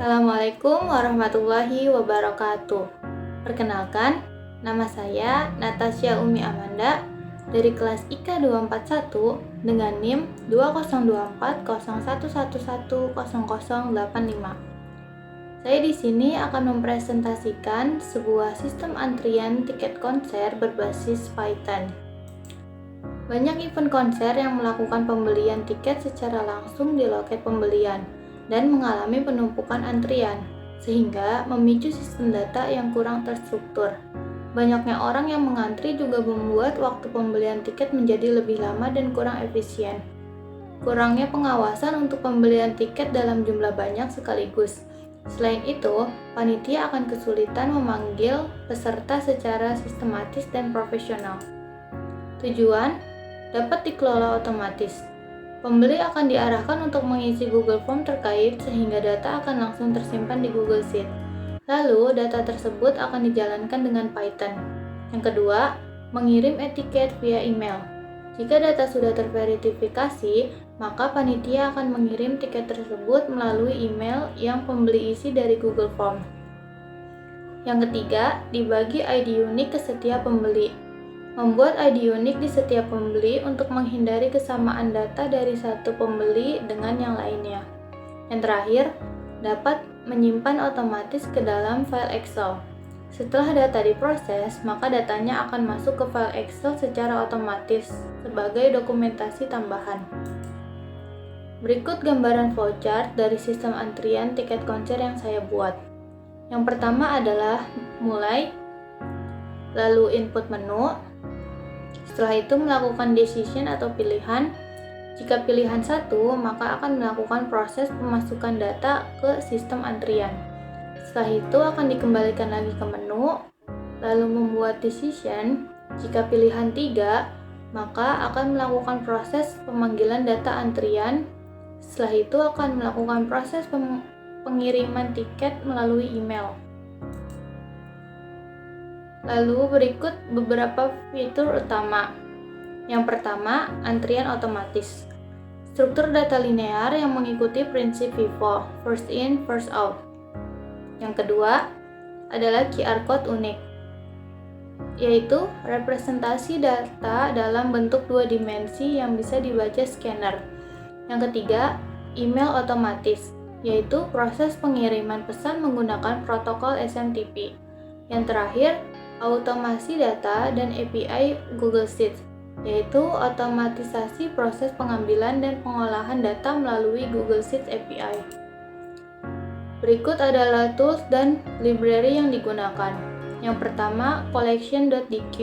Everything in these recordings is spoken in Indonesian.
Assalamualaikum warahmatullahi wabarakatuh. Perkenalkan, nama saya Natasha Umi Amanda dari kelas IK 241 dengan NIM 202401110085. Saya di sini akan mempresentasikan sebuah sistem antrian tiket konser berbasis Python. Banyak event konser yang melakukan pembelian tiket secara langsung di loket pembelian dan mengalami penumpukan antrian, sehingga memicu sistem data yang kurang terstruktur. Banyaknya orang yang mengantri juga membuat waktu pembelian tiket menjadi lebih lama dan kurang efisien. Kurangnya pengawasan untuk pembelian tiket dalam jumlah banyak sekaligus. Selain itu, panitia akan kesulitan memanggil peserta secara sistematis dan profesional. Tujuan dapat dikelola otomatis. Pembeli akan diarahkan untuk mengisi Google Form terkait sehingga data akan langsung tersimpan di Google Sheet. Lalu, data tersebut akan dijalankan dengan Python. Yang kedua, mengirim etiket via email. Jika data sudah terverifikasi, maka panitia akan mengirim tiket tersebut melalui email yang pembeli isi dari Google Form. Yang ketiga, dibagi ID unik ke setiap pembeli. Membuat ID unik di setiap pembeli untuk menghindari kesamaan data dari satu pembeli dengan yang lainnya. Yang terakhir, dapat menyimpan otomatis ke dalam file Excel. Setelah data diproses, maka datanya akan masuk ke file Excel secara otomatis sebagai dokumentasi tambahan. Berikut gambaran flowchart dari sistem antrian tiket konser yang saya buat. Yang pertama adalah mulai, lalu input menu. Setelah itu melakukan decision atau pilihan. Jika pilihan 1, maka akan melakukan proses pemasukan data ke sistem antrian. Setelah itu akan dikembalikan lagi ke menu, lalu membuat decision. Jika pilihan 3, maka akan melakukan proses pemanggilan data antrian. Setelah itu akan melakukan proses pengiriman tiket melalui email. Lalu berikut beberapa fitur utama. Yang pertama, antrian otomatis. Struktur data linear yang mengikuti prinsip FIFO, first in, first out. Yang kedua adalah QR code unik, yaitu representasi data dalam bentuk 2 dimensi yang bisa dibaca scanner. Yang ketiga, email otomatis, yaitu proses pengiriman pesan menggunakan protokol SMTP. Yang terakhir, automasi data dan API Google Sheets, yaitu otomatisasi proses pengambilan dan pengolahan data melalui Google Sheets API. Berikut adalah tools dan library yang digunakan. Yang pertama, collection.dq,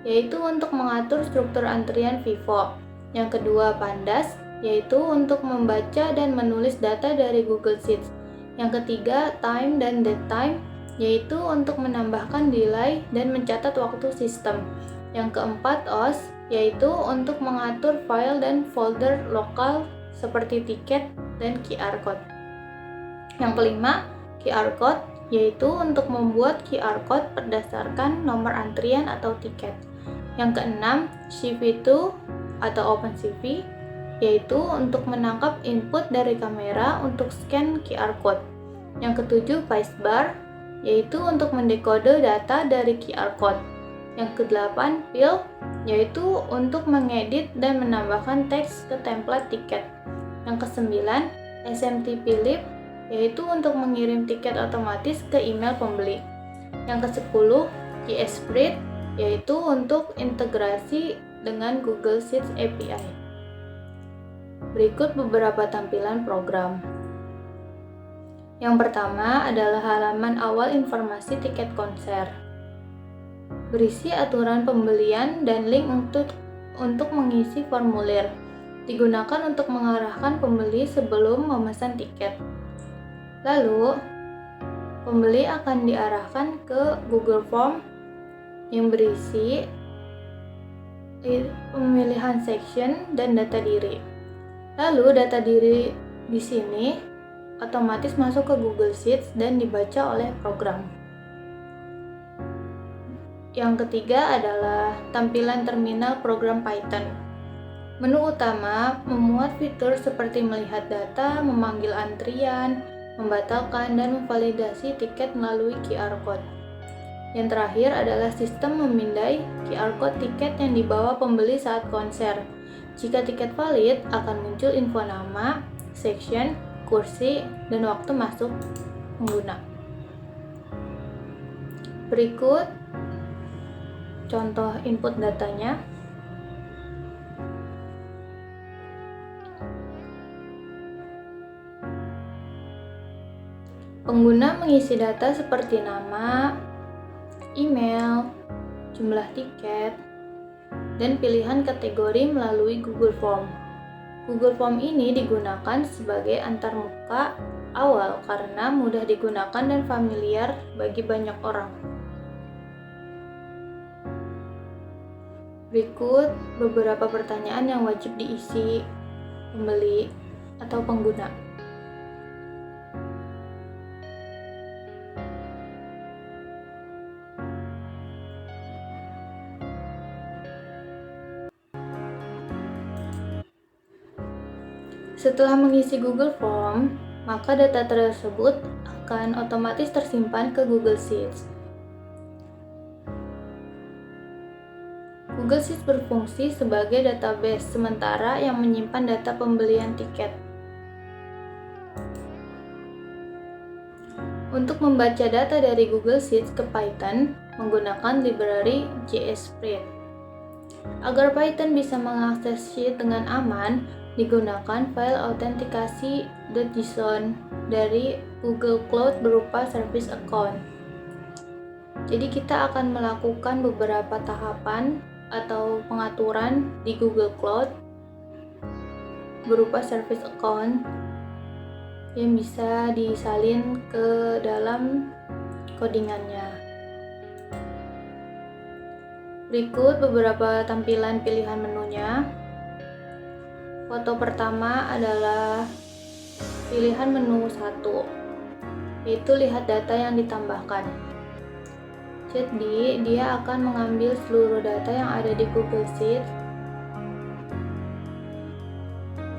yaitu untuk mengatur struktur antrian FIFO. Yang kedua, pandas, yaitu untuk membaca dan menulis data dari Google Sheets. Yang ketiga, time dan datetime, yaitu untuk menambahkan delay dan mencatat waktu sistem. Yang keempat, OS, yaitu untuk mengatur file dan folder lokal seperti tiket dan QR code. Yang kelima, QR code, yaitu untuk membuat QR code berdasarkan nomor antrian atau tiket. Yang keenam, CV2 atau OpenCV, yaitu untuk menangkap input dari kamera untuk scan QR code. Yang ketujuh, Pastebar, yaitu untuk mendekode data dari QR code. Yang kedelapan, fill, yaitu untuk mengedit dan menambahkan teks ke template tiket. Yang kesembilan, SMTP lib, yaitu untuk mengirim tiket otomatis ke email pembeli. Yang kesepuluh, JSPrit, yaitu untuk integrasi dengan Google Sheets API. Berikut beberapa tampilan program. Yang pertama adalah halaman awal informasi tiket konser. Berisi aturan pembelian dan link untuk mengisi formulir. Digunakan untuk mengarahkan pembeli sebelum memesan tiket. Lalu, pembeli akan diarahkan ke Google Form yang berisi pemilihan section dan data diri. Lalu, data diri di sini otomatis masuk ke Google Sheets dan dibaca oleh program. Yang ketiga adalah tampilan terminal program Python. Menu utama memuat fitur seperti melihat data, memanggil antrian, membatalkan, dan memvalidasi tiket melalui QR Code. Yang terakhir adalah sistem memindai QR Code tiket yang dibawa pembeli saat konser. Jika tiket valid, akan muncul info nama, section, kursi, dan waktu masuk pengguna. Berikut contoh input datanya. Pengguna mengisi data seperti nama, email, jumlah tiket, dan pilihan kategori melalui Google Form. Google Form ini digunakan sebagai antarmuka awal karena mudah digunakan dan familiar bagi banyak orang. Berikut beberapa pertanyaan yang wajib diisi pembeli atau pengguna. Setelah mengisi Google Form, maka data tersebut akan otomatis tersimpan ke Google Sheets. Google Sheets berfungsi sebagai database sementara yang menyimpan data pembelian tiket. Untuk membaca data dari Google Sheets ke Python menggunakan library JSpread. Agar Python bisa mengakses sheet dengan aman, digunakan file autentikasi.json dari Google Cloud berupa service account. Jadi kita akan melakukan beberapa tahapan atau pengaturan di Google Cloud berupa service account yang bisa disalin ke dalam codingannya. Berikut beberapa tampilan pilihan menunya. Foto pertama adalah pilihan menu 1, yaitu lihat data yang ditambahkan. Jadi, dia akan mengambil seluruh data yang ada di Google Sheets,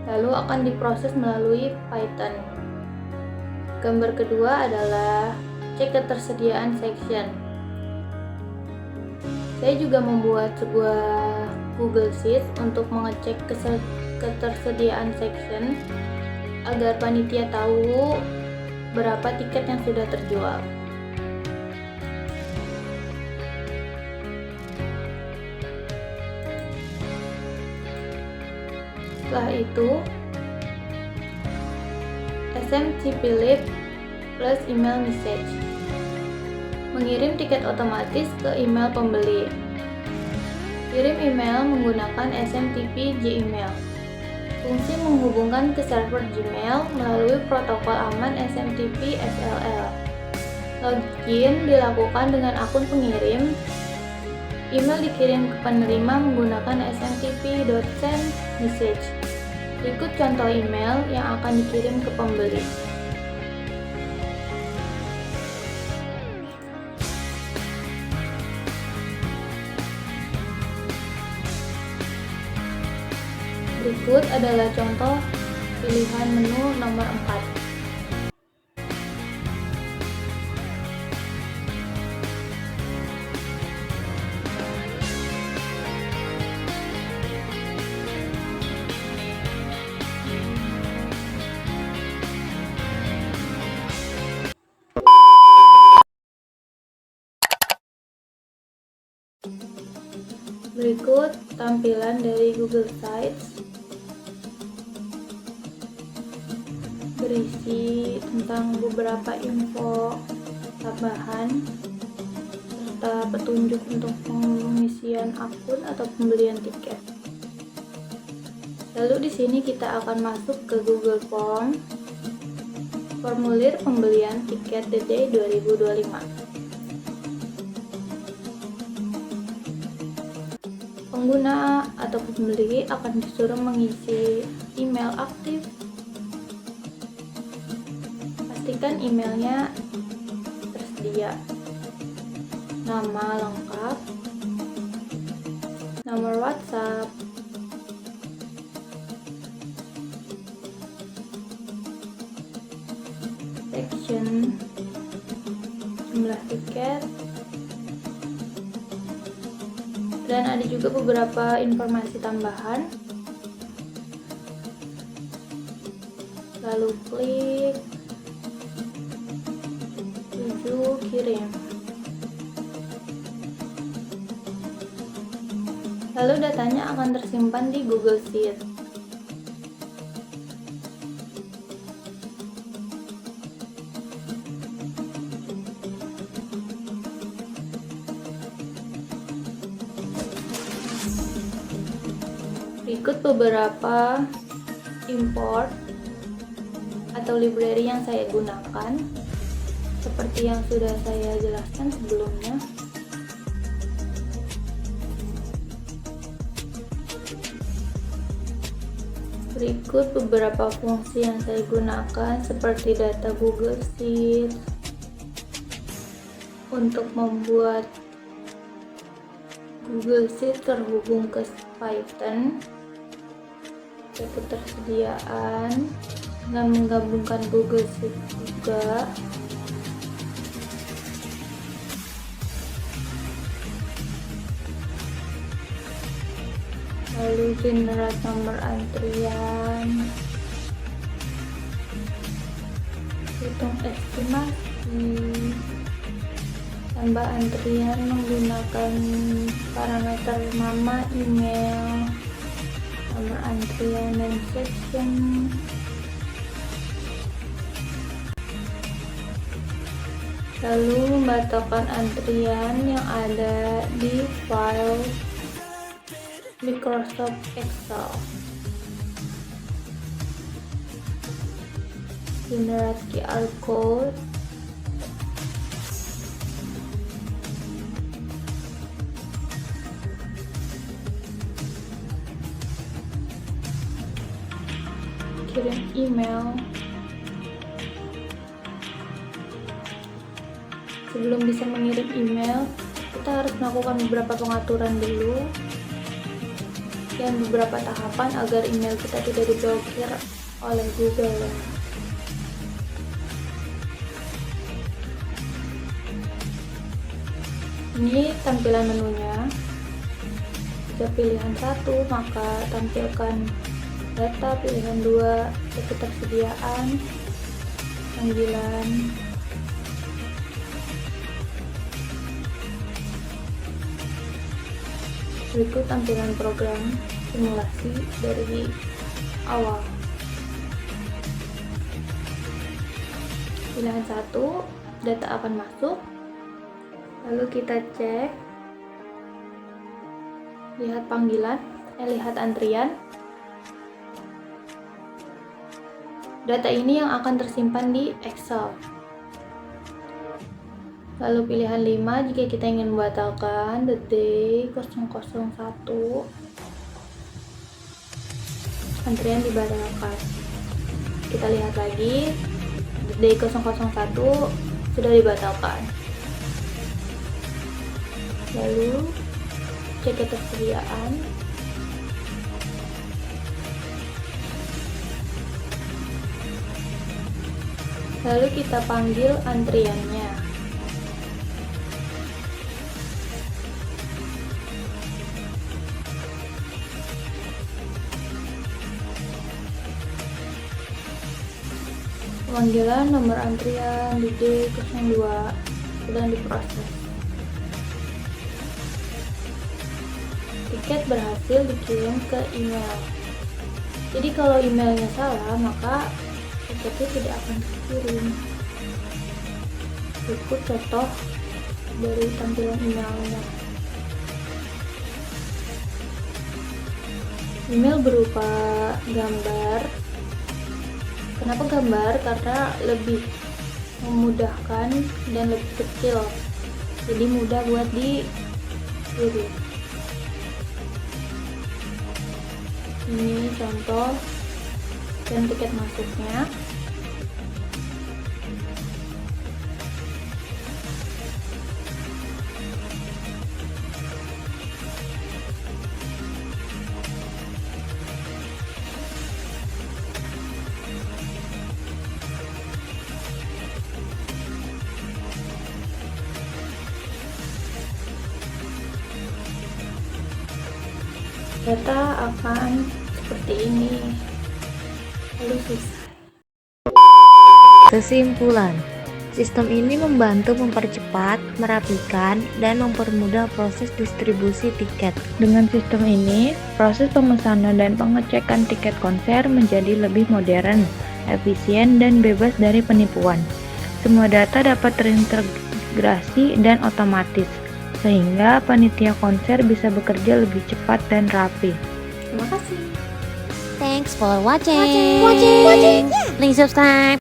lalu akan diproses melalui Python. Gambar kedua adalah cek ketersediaan section. Saya juga membuat sebuah Google Sheets untuk mengecek ketersediaan section agar panitia tahu berapa tiket yang sudah terjual. Setelah itu, SMTP plus email message, mengirim tiket otomatis ke email pembeli. Kirim email menggunakan SMTP Gmail. Fungsi menghubungkan ke server Gmail melalui protokol aman SMTP SLL. Login dilakukan dengan akun pengirim. Email dikirim ke penerima menggunakan smtp.sendMessage. Berikut contoh email yang akan dikirim ke pembeli. Berikut adalah contoh pilihan menu nomor 4. Berikut tampilan dari Google Sites, berisi tentang beberapa info tambahan serta petunjuk untuk pengisian akun atau pembelian tiket. Lalu di sini kita akan masuk ke Google Form, formulir pembelian tiket DD 2025. Pengguna atau pembeli akan disuruh mengisi email aktif. Pastikan emailnya tersedia. Nama lengkap, nomor WhatsApp, Dan ada juga beberapa informasi tambahan. Lalu klik 7 kirim. Lalu datanya akan tersimpan di Google Sheet. Berikut beberapa import atau library yang saya gunakan, seperti yang sudah saya jelaskan sebelumnya. Berikut beberapa fungsi yang saya gunakan, seperti data Google Sheet. Untuk membuat Google Sheet terhubung ke Python, ketersediaan dengan menggabungkan Google Sheet juga. Lalu generate nomor antrian, hitung estimasi, tambah antrian menggunakan parameter nama, email, nomor antrian, dan section. Lalu membatalkan antrian yang ada di file Microsoft Excel. Generate QR code. Kirim email. Sebelum bisa mengirim email, kita harus melakukan beberapa pengaturan dulu dan beberapa tahapan agar email kita tidak diblokir oleh Google. Ini tampilan menunya. Jika pilihan 1, maka tampilkan data. Pilihan 2, ketersediaan, panggilan. Berikut tampilan program simulasi dari awal. Pilihan 1, data akan masuk. Lalu kita cek, lihat panggilan, lihat antrian. Data ini yang akan tersimpan di Excel. Lalu pilihan 5, jika kita ingin membatalkan the day 001, antrian dibatalkan. Kita lihat lagi, the day 001 sudah dibatalkan. Lalu cek ketersediaan. Lalu kita panggil antriannya. Pemanggilan nomor antrian di D02 sedang diproses. Tiket berhasil dikirim ke email. Jadi kalau emailnya salah, maka tiketnya tidak akan dikirim. Berikut contoh dari tampilan emailnya. Email berupa gambar. Kenapa gambar? Karena lebih memudahkan dan lebih kecil, jadi mudah buat dikirim. Ini contoh dan tiket masuknya. Data akan seperti ini, lalu selesai. Kesimpulan, sistem ini membantu mempercepat, merapikan, dan mempermudah proses distribusi tiket. Dengan sistem ini, proses pemesanan dan pengecekan tiket konser menjadi lebih modern, efisien, dan bebas dari penipuan. Semua data dapat terintegrasi dan otomatis, sehingga panitia konser bisa bekerja lebih cepat dan rapi. Terima kasih. Thanks for watching. Please subscribe.